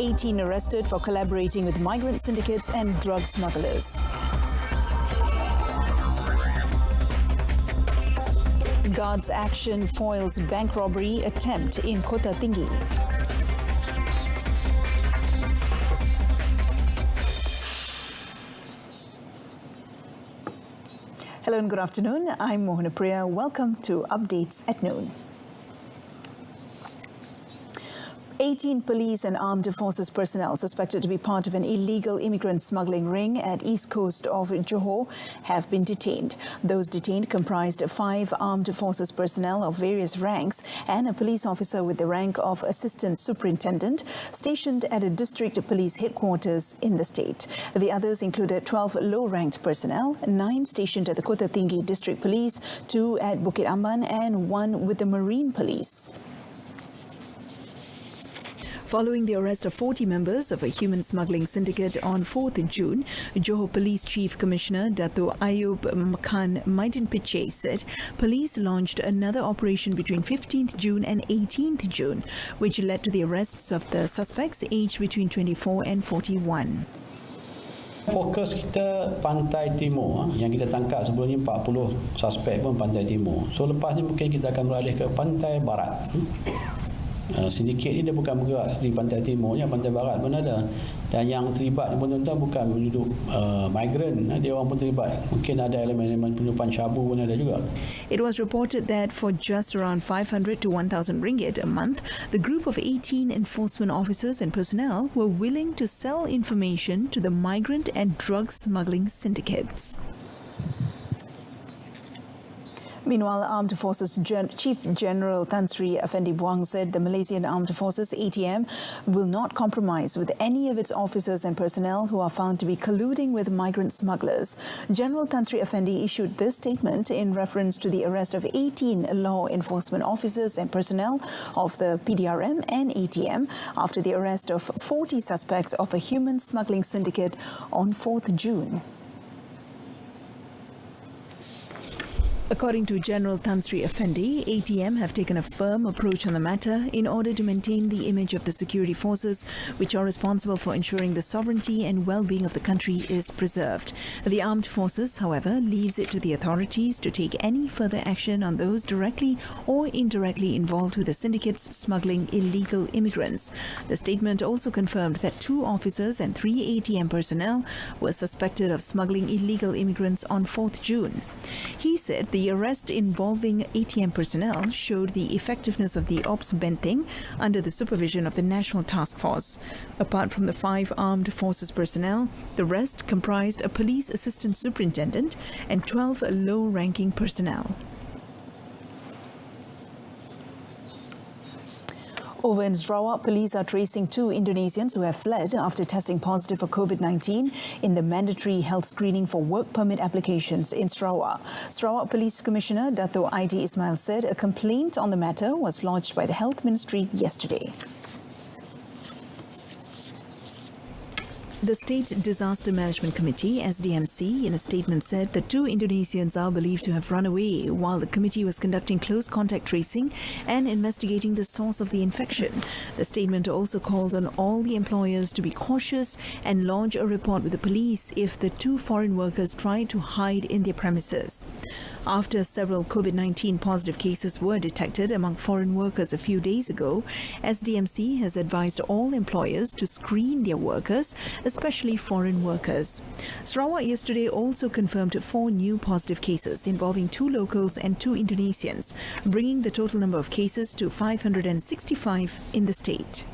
18 arrested for collaborating with migrant syndicates and drug smugglers. Guards' action foils bank robbery attempt in Kota Tinggi. Hello and good afternoon. I'm Mohana Priya. Welcome to Updates at Noon. 18 police and armed forces personnel suspected to be part of an illegal immigrant smuggling ring at east coast of Johor have been detained. Those detained comprised 5 armed forces personnel of various ranks and a police officer with the rank of assistant superintendent stationed at a district police headquarters in the state. The others included 12 low-ranked personnel, 9 stationed at the Kota Tinggi District Police, 2 at Bukit Amban and 1 with the Marine Police. Following the arrest of 40 members of a human smuggling syndicate on 4th June, Johor Police Chief Commissioner Dato' Ayub Khan Maidin Piche said police launched another operation between 15th June and 18th June, which led to the arrests of the suspects aged between 24 and 41. Fokus kita Pantai Timur, yang kita tangkap sebelum ni 40 suspek pun Pantai Timur. So lepas ni mungkin kita akan beralih ke Pantai Barat. Sindiket ni dia bukan bergerak di Pantai Timurnya, Pantai Barat pun ada. Dan yang terlibat pun tuan-tuan bukan penduduk migran, dia orang pun terlibat. Mungkin ada elemen-elemen penyelundupan syabu pun ada juga. It was reported that for just around 500 to 1,000 ringgit a month, the group of 18 enforcement officers and personnel were willing to sell information to the migrant and drug smuggling syndicates. Meanwhile, Armed Forces Chief General Tan Sri Effendi Buang said the Malaysian Armed Forces ATM will not compromise with any of its officers and personnel who are found to be colluding with migrant smugglers. General Tan Sri Effendi issued this statement in reference to the arrest of 18 law enforcement officers and personnel of the PDRM and ATM after the arrest of 40 suspects of a human smuggling syndicate on 4th June. According to General Tan Sri Effendi, ATM have taken a firm approach on the matter in order to maintain the image of the security forces, which are responsible for ensuring the sovereignty and well-being of the country is preserved. The armed forces, however, leaves it to the authorities to take any further action on those directly or indirectly involved with the syndicates smuggling illegal immigrants. The statement also confirmed that 2 officers and 3 ATM personnel were suspected of smuggling illegal immigrants on 4th June. He said the arrest involving ATM personnel showed the effectiveness of the Ops Benteng under the supervision of the National Task Force. Apart from the 5 armed forces personnel, the rest comprised a police assistant superintendent and 12 low-ranking personnel. Over in Sarawak, police are tracing 2 Indonesians who have fled after testing positive for COVID-19 in the mandatory health screening for work permit applications in Sarawak. Sarawak Police Commissioner Dato' Aidi Ismail said a complaint on the matter was lodged by the Health Ministry yesterday. The State Disaster Management Committee, SDMC, in a statement said that 2 Indonesians are believed to have run away while the committee was conducting close contact tracing and investigating the source of the infection. The statement also called on all the employers to be cautious and lodge a report with the police if the 2 foreign workers try to hide in their premises. After several COVID-19 positive cases were detected among foreign workers a few days ago, SDMC has advised all employers to screen their workers, especially foreign workers. Sarawak yesterday also confirmed 4 new positive cases involving 2 locals and 2 Indonesians, bringing the total number of cases to 565 in the state.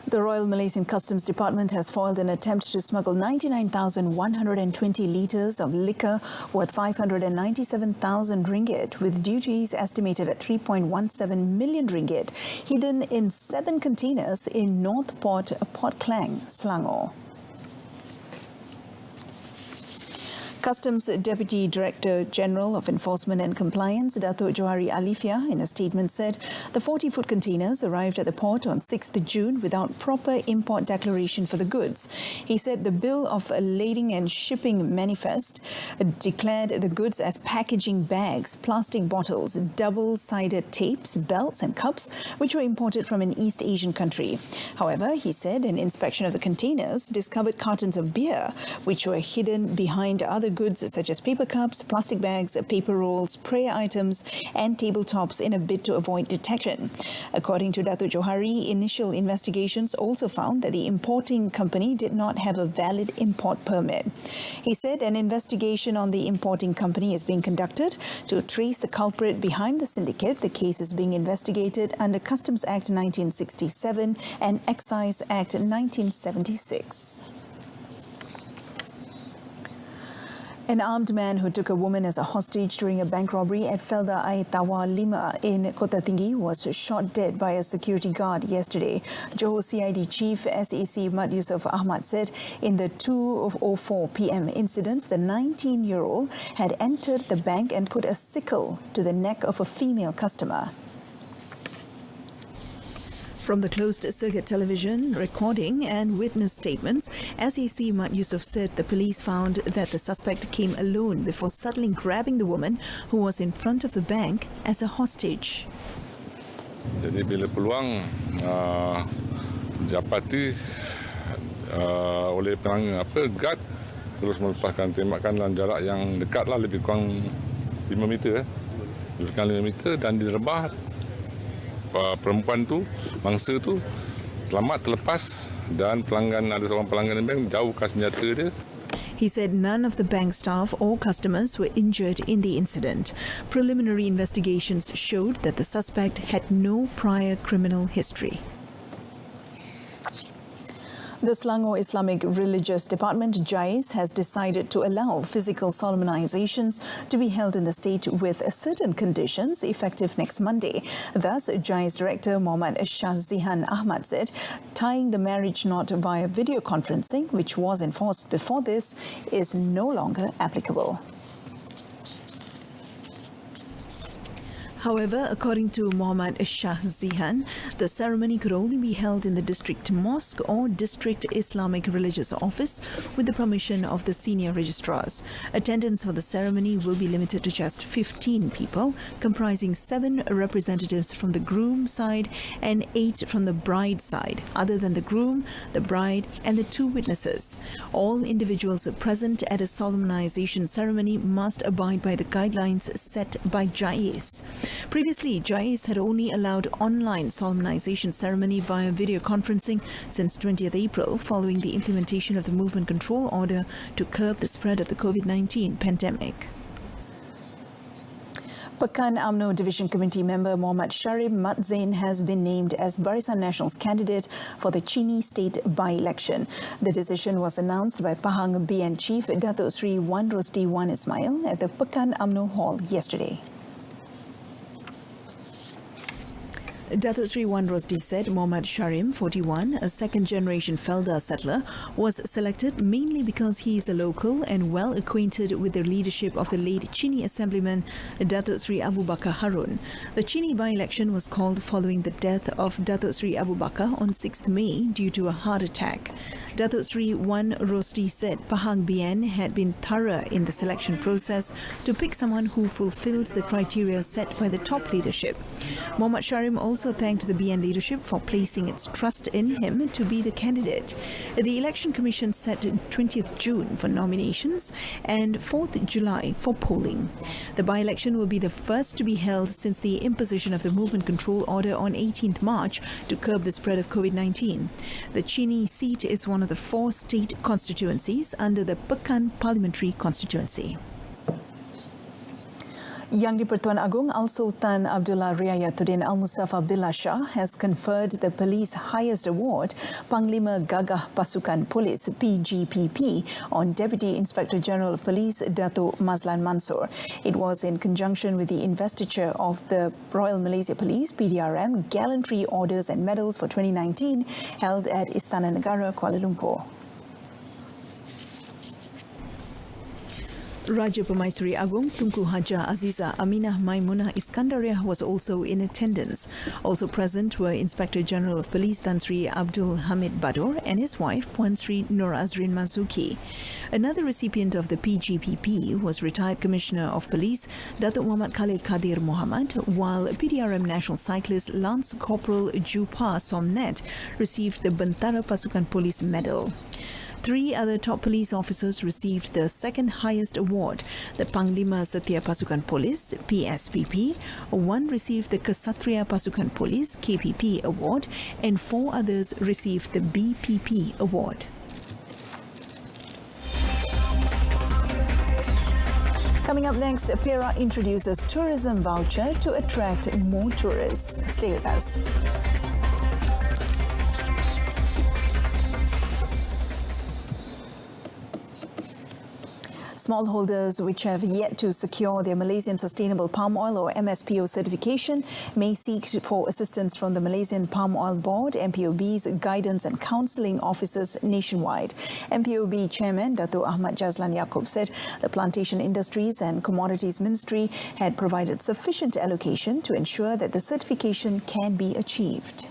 The Royal Malaysian Customs Department has foiled an attempt to smuggle 99,120 litres of liquor worth 597,000 ringgit with duties estimated at 3.17 million ringgit hidden in 7 containers in North Port Klang, Selangor. Customs Deputy Director General of Enforcement and Compliance, Datuk Johari Alifia, in a statement said the 40-foot containers arrived at the port on 6th June without proper import declaration for the goods. He said the bill of lading and shipping manifest declared the goods as packaging bags, plastic bottles, double-sided tapes, belts and cups, which were imported from an East Asian country. However, he said an inspection of the containers discovered cartons of beer, which were hidden behind other goods such as paper cups, plastic bags, paper rolls, prayer items and tabletops in a bid to avoid detection. According to Datuk Johari, initial investigations also found that the importing company did not have a valid import permit. He said an investigation on the importing company is being conducted to trace the culprit behind the syndicate. The case is being investigated under Customs Act 1967 and Excise Act 1976. An armed man who took a woman as a hostage during a bank robbery at Felda Air Tawar 5 in Kota Tinggi was shot dead by a security guard yesterday. Johor CID Chief SAC Mat Yusof Ahmad said in the 2:04 p.m. incident, the 19-year-old had entered the bank and put a sickle to the neck of a female customer. From the closed-circuit television recording and witness statements, SAC Mat Yusof said the police found that the suspect came alone before suddenly grabbing the woman who was in front of the bank as a hostage. Jadi bila peluang didapati oleh guard terus melepaskan tembakan dalam jarak yang dekatlah, lebih kurang 5 meter, lebih kurang 5 meter, dan direbah. Perempuan tu, mangsa tu selamat terlepas, dan ada seorang pelanggan bank jauhkan senjata dia. He said none of the bank staff or customers were injured in the incident. Preliminary investigations showed that the suspect had no prior criminal history. The Selangor Islamic Religious Department, JAIS, has decided to allow physical solemnizations to be held in the state with certain conditions effective next Monday. Thus, JAIS Director Muhammad Shahzihan Ahmad said tying the marriage knot via video conferencing, which was enforced before this, is no longer applicable. However, according to Muhammad Shahzihan, the ceremony could only be held in the district mosque or district Islamic religious office with the permission of the senior registrars. Attendance for the ceremony will be limited to just 15 people, comprising 7 representatives from the groom side and 8 from the bride side, other than the groom, the bride and the 2 witnesses. All individuals present at a solemnization ceremony must abide by the guidelines set by JAIS. Previously, JAIS had only allowed online solemnization ceremony via video conferencing since 20th April, following the implementation of the Movement Control Order to curb the spread of the COVID-19 pandemic. Pekan UMNO Division Committee member Muhammad Sharif Mat Zain has been named as Barisan Nasional's candidate for the Chini State by-election. The decision was announced by Pahang BN Chief Datuk Sri Wan Rosdi Wan Ismail at the Pekan UMNO Hall yesterday. Datuk Sri Wan Rosdi said Muhammad Sharim, 41, a second-generation Felda settler, was selected mainly because he is a local and well acquainted with the leadership of the late Chini Assemblyman Datuk Sri Abu Bakar Harun. The Chini by-election was called following the death of Datuk Sri Abu Bakar on 6th May due to a heart attack. Datuk Sri Wan Rosdi said Pahang BN had been thorough in the selection process to pick someone who fulfills the criteria set by the top leadership. Muhammad Sharim also thanked the BN leadership for placing its trust in him to be the candidate. The Election Commission set 20th June for nominations and 4th July for polling. The by-election will be the first to be held since the imposition of the Movement Control Order on 18th March to curb the spread of COVID-19. The Chini seat is one of the 4 state constituencies under the Pekan Parliamentary Constituency. Yang di-Pertuan Agong Al-Sultan Abdullah Riayatuddin Al-Mustafa Billah Shah has conferred the police highest award, Panglima Gagah Pasukan Polis PGPP, on Deputy Inspector General of Police Dato' Mazlan Mansor. It was in conjunction with the investiture of the Royal Malaysia Police PDRM Gallantry Orders and Medals for 2019 held at Istana Negara, Kuala Lumpur. Raja Pemaisuri Agong Tunku Haja Aziza Aminah Maimunah Iskandariah was also in attendance. Also present were Inspector General of Police Tan Sri Abdul Hamid Bador and his wife Puan Sri Nur Azrin Mazuki. Another recipient of the PGPP was retired Commissioner of Police Datuk Muhammad Khalil Kadir Muhammad, while PDRM National Cyclist Lance Corporal Jupa Somnet received the Bentara Pasukan Police Medal. 3 other top police officers received the second highest award, the Panglima Satya Pasukan Police (PSPP). 1 received the Ksatria Pasukan Police (KPP) award, and 4 others received the BPP award. Coming up next, Perak introduces tourism voucher to attract more tourists. Stay with us. Smallholders which have yet to secure their Malaysian Sustainable Palm Oil or MSPO certification may seek for assistance from the Malaysian Palm Oil Board, MPOB's guidance and counselling officers nationwide. MPOB Chairman Dato' Ahmad Jazlan Yaakob said the Plantation Industries and Commodities Ministry had provided sufficient allocation to ensure that the certification can be achieved.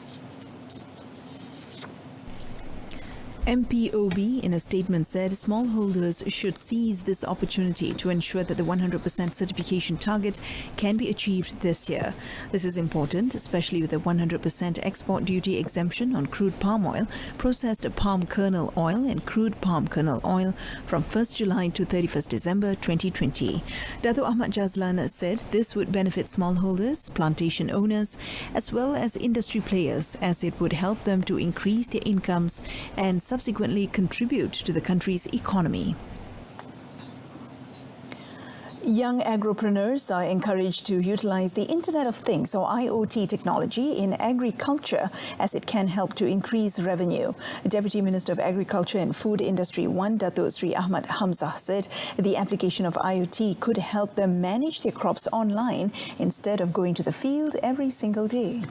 MPOB in a statement said smallholders should seize this opportunity to ensure that the 100% certification target can be achieved this year. This is important, especially with the 100% export duty exemption on crude palm oil, processed palm kernel oil and crude palm kernel oil from 1st July to 31st December 2020. Dato' Ahmad Jazlan said this would benefit smallholders, plantation owners, as well as industry players, as it would help them to increase their incomes and subsequently contribute to the country's economy. Young agripreneurs are encouraged to utilize the Internet of Things or IoT technology in agriculture as it can help to increase revenue. Deputy Minister of Agriculture and Food Industry 1, Dato' Sri Ahmad Hamzah, said the application of IoT could help them manage their crops online instead of going to the field every single day.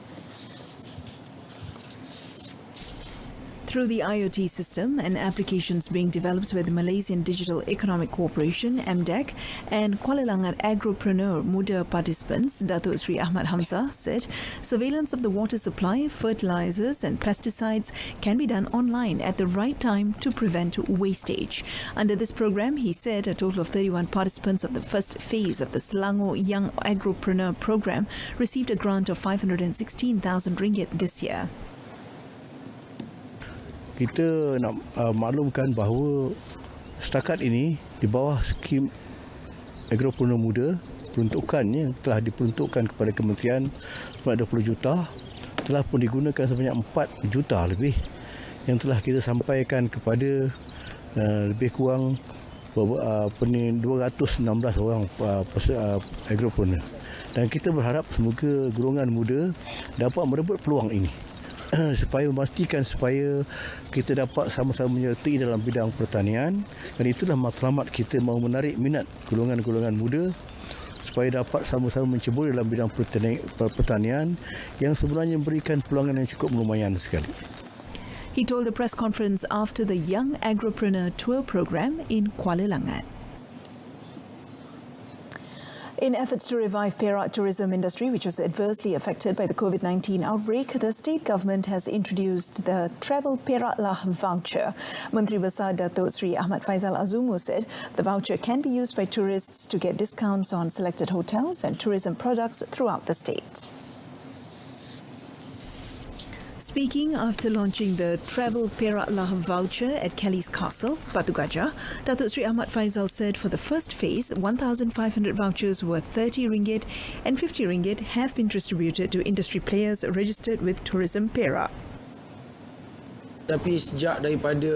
Through the IoT system and applications being developed by the Malaysian Digital Economic Corporation, MDEC, and Kuala Langat Agropreneur Muda participants, Dato' Sri Ahmad Hamzah said surveillance of the water supply, fertilizers and pesticides can be done online at the right time to prevent wastage. Under this program, he said a total of 31 participants of the first phase of the Selangor Young Agropreneur program received a grant of 516,000 ringgit this year. Kita nak maklumkan bahawa setakat ini di bawah skim Agropreneur Muda, peruntukannya telah diperuntukkan kepada kementerian sebanyak 20 juta, telah pun digunakan sebanyak 4 juta lebih yang telah kita sampaikan kepada lebih kurang 216 orang agropreneur. Dan kita berharap semoga golongan muda dapat merebut peluang ini supaya memastikan supaya kita dapat sama-sama menyertai dalam bidang pertanian, dan itulah matlamat kita mahu menarik minat golongan-golongan muda supaya dapat sama-sama mencebur dalam bidang pertanian yang sebenarnya memberikan peluangan yang cukup lumayan sekali. He told a press conference after the Young Agropreneur Tour program in Kuala Langat. In efforts to revive Perak tourism industry, which was adversely affected by the COVID-19 outbreak, the state government has introduced the Travel Perak Lah voucher. Menteri Besar Dato' Sri Ahmad Faizal Azumu said the voucher can be used by tourists to get discounts on selected hotels and tourism products throughout the state. Speaking after launching the Travel Perak Lah voucher at Kelly's Castle, Batu Gajah, Dato' Sri Ahmad Faizal said for the first phase, 1,500 vouchers worth RM30 and RM50 have been distributed to industry players registered with Tourism Perak. Tapi sejak daripada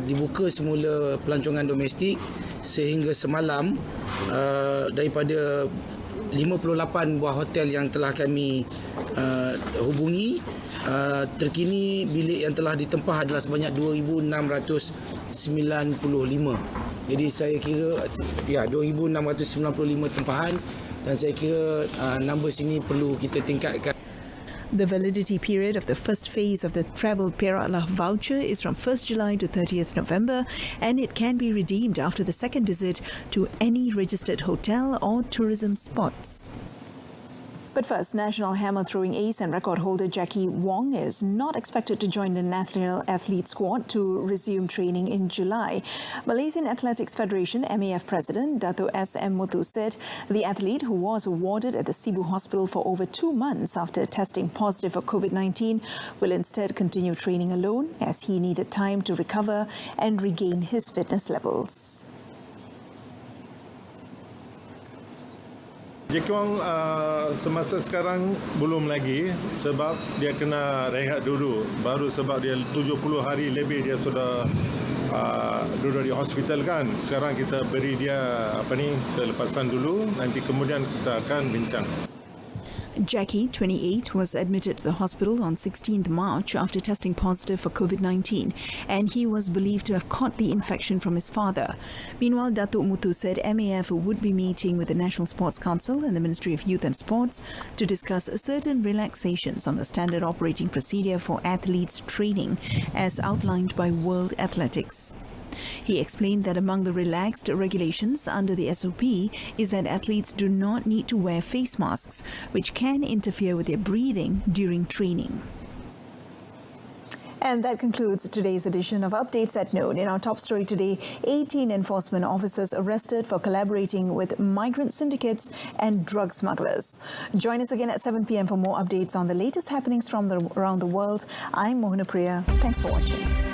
dibuka semula pelancongan domestik sehingga semalam, daripada 58 buah hotel yang telah kami hubungi, terkini bilik yang telah ditempah adalah sebanyak 2,695. Jadi saya kira 2,695 tempahan, dan saya kira numbers ini perlu kita tingkatkan. The validity period of the first phase of the Travel Perak Lah voucher is from 1st July to 30th November, and it can be redeemed after the second visit to any registered hotel or tourism spots. But first, national hammer throwing ace and record holder Jackie Wong is not expected to join the national athlete squad to resume training in July. Malaysian Athletics Federation MAF President Dato' S.M. Muthu said the athlete, who was warded at the Sibu Hospital for over 2 months after testing positive for COVID-19, will instead continue training alone as he needed time to recover and regain his fitness levels. Jackie Wong semasa sekarang belum lagi sebab dia kena rehat dulu. Baru sebab dia 70 hari lebih dia sudah duduk di hospital kan. Sekarang kita beri dia kelepasan dulu, nanti kemudian kita akan bincang. Jackie, 28, was admitted to the hospital on 16th March after testing positive for COVID-19, and he was believed to have caught the infection from his father. Meanwhile, Datuk Muthu said MAF would be meeting with the National Sports Council and the Ministry of Youth and Sports to discuss certain relaxations on the standard operating procedure for athletes training as outlined by World Athletics. He explained that among the relaxed regulations under the SOP is that athletes do not need to wear face masks, which can interfere with their breathing during training. And that concludes today's edition of Updates at Noon. In our top story today, 18 enforcement officers arrested for collaborating with migrant syndicates and drug smugglers. Join us again at 7 p.m. for more updates on the latest happenings from around the world. I'm Mohana Priya. Thanks for watching.